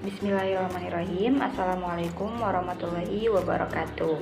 Bismillahirrahmanirrahim. Assalamualaikum warahmatullahi wabarakatuh.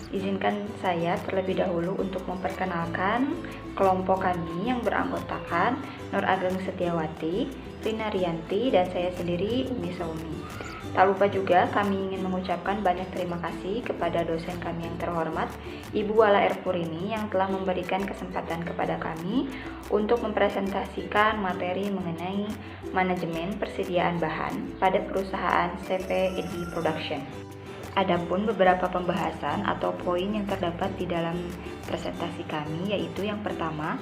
Izinkan saya terlebih dahulu untuk memperkenalkan kelompok kami yang beranggotakan Nur Ageng Setiawati, Rina Rianti, dan saya sendiri Umi Saumi. Tak lupa juga kami ingin mengucapkan banyak terima kasih kepada dosen kami yang terhormat, Ibu Wala Erpurini, yang telah memberikan kesempatan kepada kami untuk mempresentasikan materi mengenai manajemen persediaan bahan pada perusahaan CV Edi Production. Adapun beberapa pembahasan atau poin yang terdapat di dalam presentasi kami, yaitu yang pertama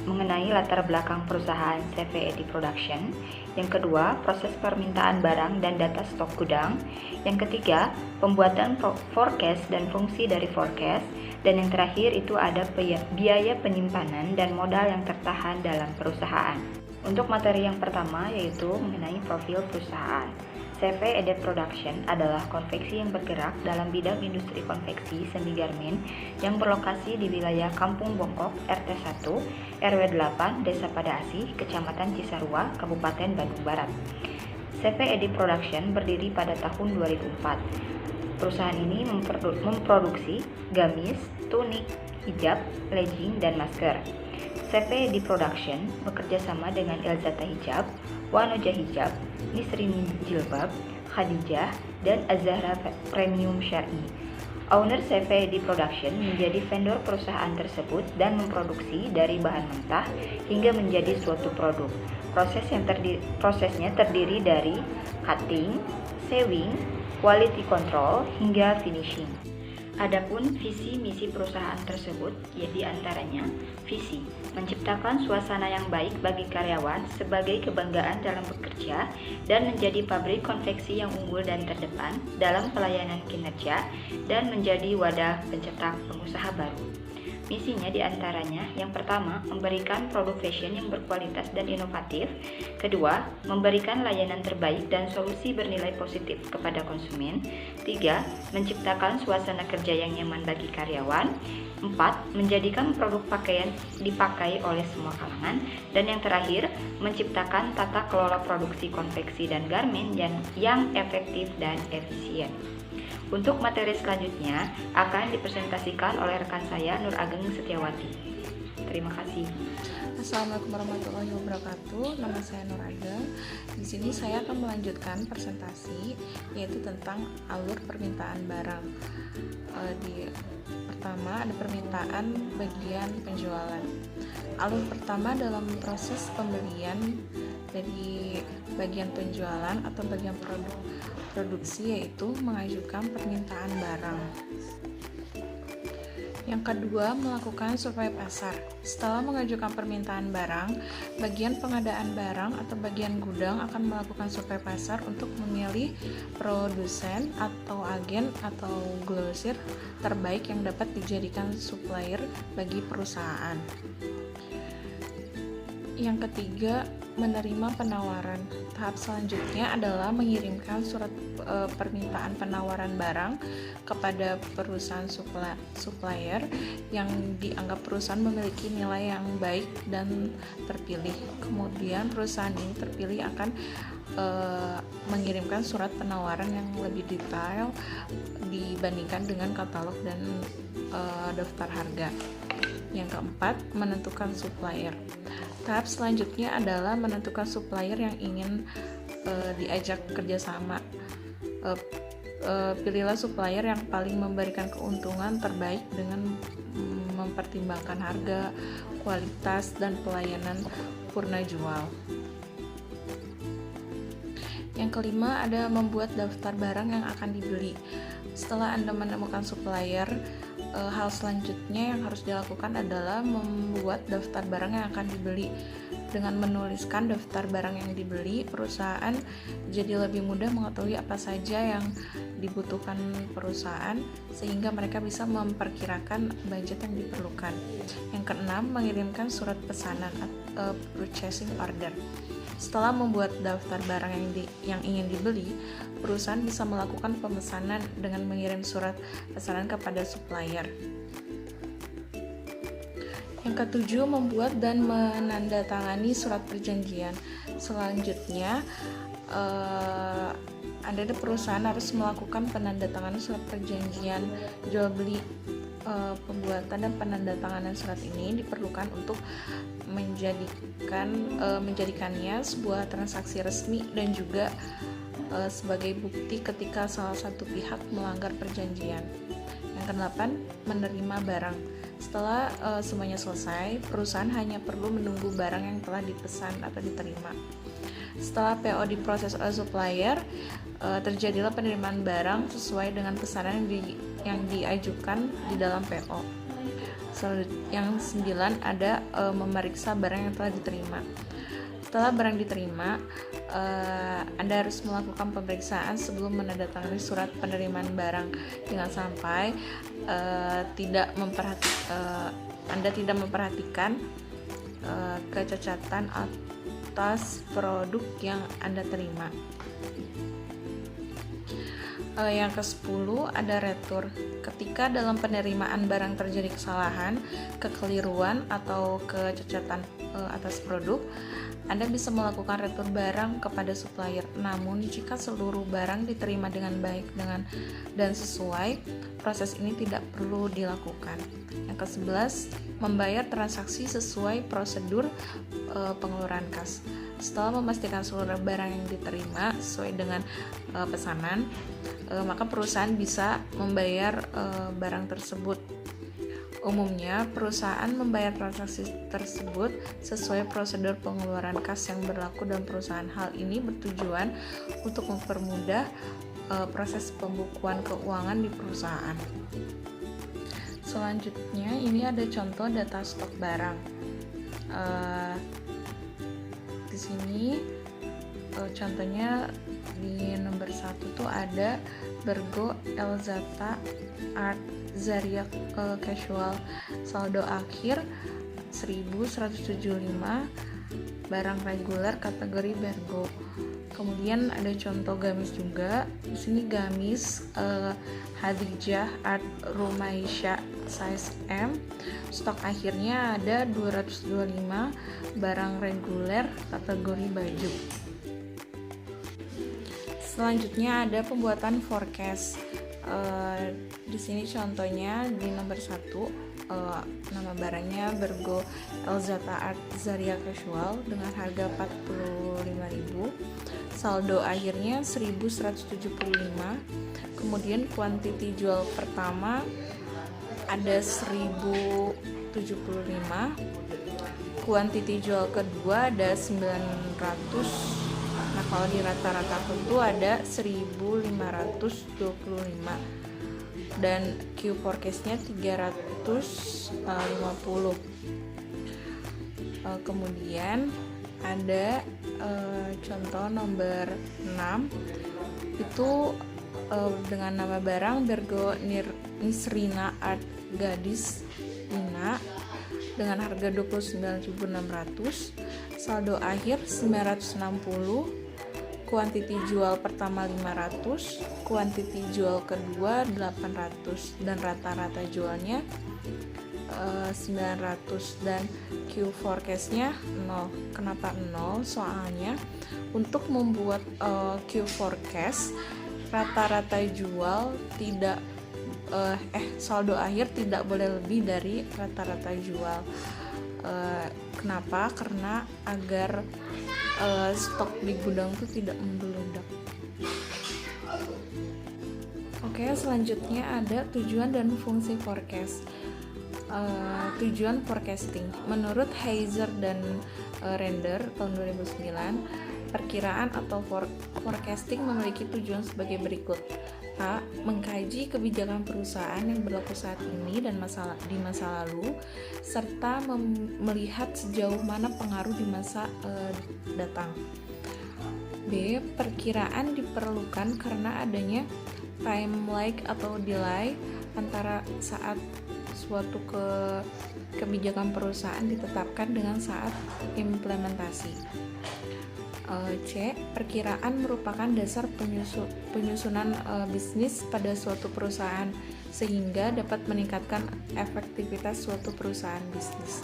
mengenai latar belakang perusahaan CV Edi Production, yang kedua proses permintaan barang dan data stok gudang, yang ketiga pembuatan forecast dan fungsi dari forecast, dan yang terakhir itu ada biaya penyimpanan dan modal yang tertahan dalam perusahaan. Untuk materi yang pertama yaitu mengenai profil perusahaan. CV Edi Production adalah konveksi yang bergerak dalam bidang industri konveksi semi garmen yang berlokasi di wilayah Kampung Bongkok, RT 1, RW 8, Desa Pada Asih, Kecamatan Cisarua, Kabupaten Bandung Barat. CV Edi Production berdiri pada tahun 2004. Perusahaan ini memproduksi gamis, tunik, hijab, legging, dan masker. CV Edi Production bekerja sama dengan Elzata Hijab, Wanoja Hijab, Nisrin Jilbab, Khadijah, dan Az-Zahra Premium Syar'i. Owner CV Edi Production menjadi vendor perusahaan tersebut dan memproduksi dari bahan mentah hingga menjadi suatu produk. Prosesnya terdiri dari cutting, sewing, quality control, hingga finishing. Adapun visi misi perusahaan tersebut, yaitu antaranya visi menciptakan suasana yang baik bagi karyawan sebagai kebanggaan dalam bekerja dan menjadi pabrik konveksi yang unggul dan terdepan dalam pelayanan kinerja dan menjadi wadah pencetak pengusaha baru. Misinya diantaranya, yang pertama, memberikan produk fashion yang berkualitas dan inovatif. Kedua, memberikan layanan terbaik dan solusi bernilai positif kepada konsumen. Tiga, menciptakan suasana kerja yang nyaman bagi karyawan. Empat, menjadikan produk pakaian dipakai oleh semua kalangan. Dan yang terakhir, menciptakan tata kelola produksi konveksi dan garmen yang efektif dan efisien. Untuk materi selanjutnya akan dipresentasikan oleh rekan saya Nur Ageng Setiawati. Terima kasih. Assalamualaikum warahmatullahi wabarakatuh. Nama saya Nur Ageng. Di sini saya akan melanjutkan presentasi yaitu tentang alur permintaan barang. Pertama ada permintaan bagian penjualan. Alur pertama dalam proses pembelian dari bagian penjualan atau bagian produksi yaitu mengajukan permintaan barang. Yang kedua, melakukan survei pasar. Setelah mengajukan permintaan barang, bagian pengadaan barang atau bagian gudang akan melakukan survei pasar untuk memilih produsen atau agen atau grosir terbaik yang dapat dijadikan supplier bagi perusahaan. Yang ketiga, menerima penawaran. Tahap selanjutnya adalah mengirimkan surat permintaan penawaran barang kepada perusahaan supplier yang dianggap perusahaan memiliki nilai yang baik dan terpilih. Kemudian perusahaan ini terpilih akan mengirimkan surat penawaran yang lebih detail dibandingkan dengan katalog dan daftar harga. Yang keempat, menentukan supplier. Tahap selanjutnya adalah menentukan supplier yang ingin diajak kerjasama. Pilihlah supplier yang paling memberikan keuntungan terbaik dengan mempertimbangkan harga, kualitas, dan pelayanan purna jual. Yang kelima ada membuat daftar barang yang akan dibeli. Setelah Anda menemukan supplier, hal selanjutnya yang harus dilakukan adalah membuat daftar barang yang akan dibeli. Dengan menuliskan daftar barang yang dibeli, perusahaan jadi lebih mudah mengetahui apa saja yang dibutuhkan perusahaan sehingga mereka bisa memperkirakan budget yang diperlukan. Yang keenam, mengirimkan surat pesanan atau purchasing order. Setelah membuat daftar barang yang ingin dibeli, perusahaan bisa melakukan pemesanan dengan mengirim surat pesanan kepada supplier. Yang ketujuh, membuat dan menandatangani surat perjanjian. Selanjutnya, Anda di perusahaan harus melakukan penandatanganan surat perjanjian jual beli. Pembuatan dan penandatanganan surat ini diperlukan untuk menjadikannya sebuah transaksi resmi dan juga sebagai bukti ketika salah satu pihak melanggar perjanjian. Yang ke-8, menerima barang. Setelah semuanya selesai, perusahaan hanya perlu menunggu barang yang telah dipesan atau diterima. Setelah PO diproses oleh supplier, terjadilah penerimaan barang sesuai dengan pesanan yang diajukan di dalam PO. Yang 9 ada memeriksa barang yang telah diterima. Setelah barang diterima, Anda harus melakukan pemeriksaan sebelum menandatangani surat penerimaan barang. Jangan sampai Anda tidak memperhatikan kecacatan atas produk yang Anda terima. Yang ke-10 ada retur. Ketika dalam penerimaan barang terjadi kesalahan, kekeliruan atau kecacatan atas produk, Anda bisa melakukan retur barang kepada supplier. Namun jika seluruh barang diterima dengan baik dan sesuai, proses ini tidak perlu dilakukan. Yang ke-11, membayar transaksi sesuai prosedur pengeluaran kas. Setelah memastikan seluruh barang yang diterima sesuai dengan pesanan, maka perusahaan bisa membayar barang tersebut. Umumnya, perusahaan membayar transaksi tersebut sesuai prosedur pengeluaran kas yang berlaku dalam perusahaan. Hal ini bertujuan untuk mempermudah proses pembukuan keuangan di perusahaan. Selanjutnya, ini ada contoh data stok barang. Di sini contohnya di nomor 1 tuh ada Bergo Elzata Art Zaria Casual, saldo akhir 1175, barang reguler kategori Bergo. Kemudian ada contoh gamis juga. Di sini gamis Hadijah Art Rumaisya size M, stok akhirnya ada 225, barang reguler kategori baju. Selanjutnya ada pembuatan forecast. Di sini contohnya di nomor 1, nama barangnya Bergo Elzata Art Zaria Casual dengan harga 45.000, saldo akhirnya 1175. Kemudian kuantiti jual pertama ada 1075, kuantiti jual kedua ada 900. Nah, kalau di rata-rata itu ada 1525 dan Q forecast-nya 350. Kemudian ada contoh nomor 6 itu dengan nama barang Bergo Nisrina Art Gadis Ina dengan harga 29.600, saldo akhir 960, kuantiti jual pertama 500, kuantiti jual kedua 800 dan rata-rata jualnya 900 dan Q forecast-nya 0. Kenapa 0? Soalnya untuk membuat Q forecast rata-rata jual tidak saldo akhir tidak boleh lebih dari rata-rata jual. Kenapa? Karena agar stok di gudang itu tidak membludak. Oke, selanjutnya ada tujuan dan fungsi forecast. Tujuan forecasting menurut Heiser dan Render tahun 2009, perkiraan atau forecasting memiliki tujuan sebagai berikut. A. Mengkaji kebijakan perusahaan yang berlaku saat ini dan di masa lalu, serta melihat sejauh mana pengaruh di masa datang. B. Perkiraan diperlukan karena adanya time lag atau delay antara saat suatu kebijakan perusahaan ditetapkan dengan saat implementasi. C. Perkiraan merupakan dasar penyusunan bisnis pada suatu perusahaan sehingga dapat meningkatkan efektivitas suatu perusahaan bisnis.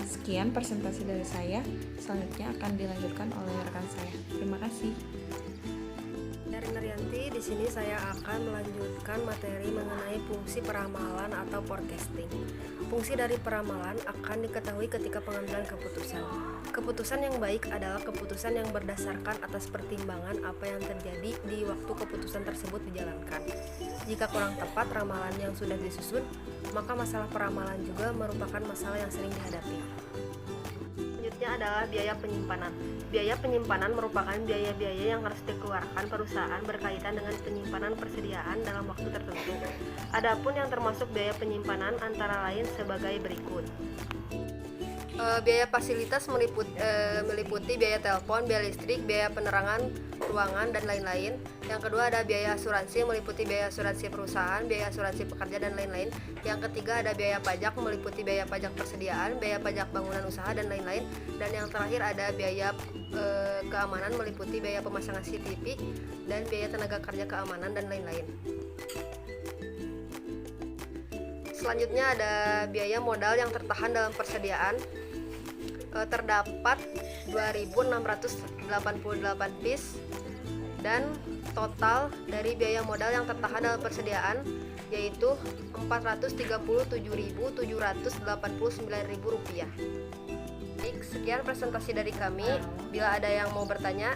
Sekian presentasi dari saya. Selanjutnya akan dilanjutkan oleh rekan saya. Terima kasih. di sini saya akan melanjutkan materi mengenai fungsi peramalan atau forecasting. Fungsi dari peramalan akan diketahui ketika pengambilan keputusan. Keputusan yang baik adalah keputusan yang berdasarkan atas pertimbangan apa yang terjadi di waktu keputusan tersebut dijalankan. Jika kurang tepat ramalan yang sudah disusun, maka masalah peramalan juga merupakan masalah yang sering dihadapi. Selanjutnya adalah biaya penyimpanan. Biaya penyimpanan merupakan biaya-biaya yang harus dikeluarkan perusahaan berkaitan dengan penyimpanan persediaan dalam waktu tertentu. Adapun yang termasuk biaya penyimpanan antara lain sebagai berikut. Biaya fasilitas meliputi biaya telepon, biaya listrik, biaya penerangan ruangan, dan lain-lain. Yang kedua ada biaya asuransi, meliputi biaya asuransi perusahaan, biaya asuransi pekerja, dan lain-lain. Yang ketiga ada biaya pajak, meliputi biaya pajak persediaan, biaya pajak bangunan usaha, dan lain-lain. Dan yang terakhir ada biaya keamanan, meliputi biaya pemasangan CCTV dan biaya tenaga kerja keamanan, dan lain-lain. Selanjutnya ada biaya modal yang tertahan dalam persediaan. Terdapat 2.688 piece, dan total dari biaya modal yang tertahan dalam persediaan yaitu Rp437.789.000. Baik, sekian presentasi dari kami. Bila ada yang mau bertanya,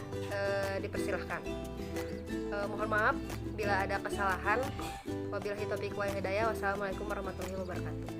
dipersilahkan. Mohon maaf bila ada kesalahan. Wabillahi taufiq wal hidayah. Wassalamualaikum warahmatullahi wabarakatuh.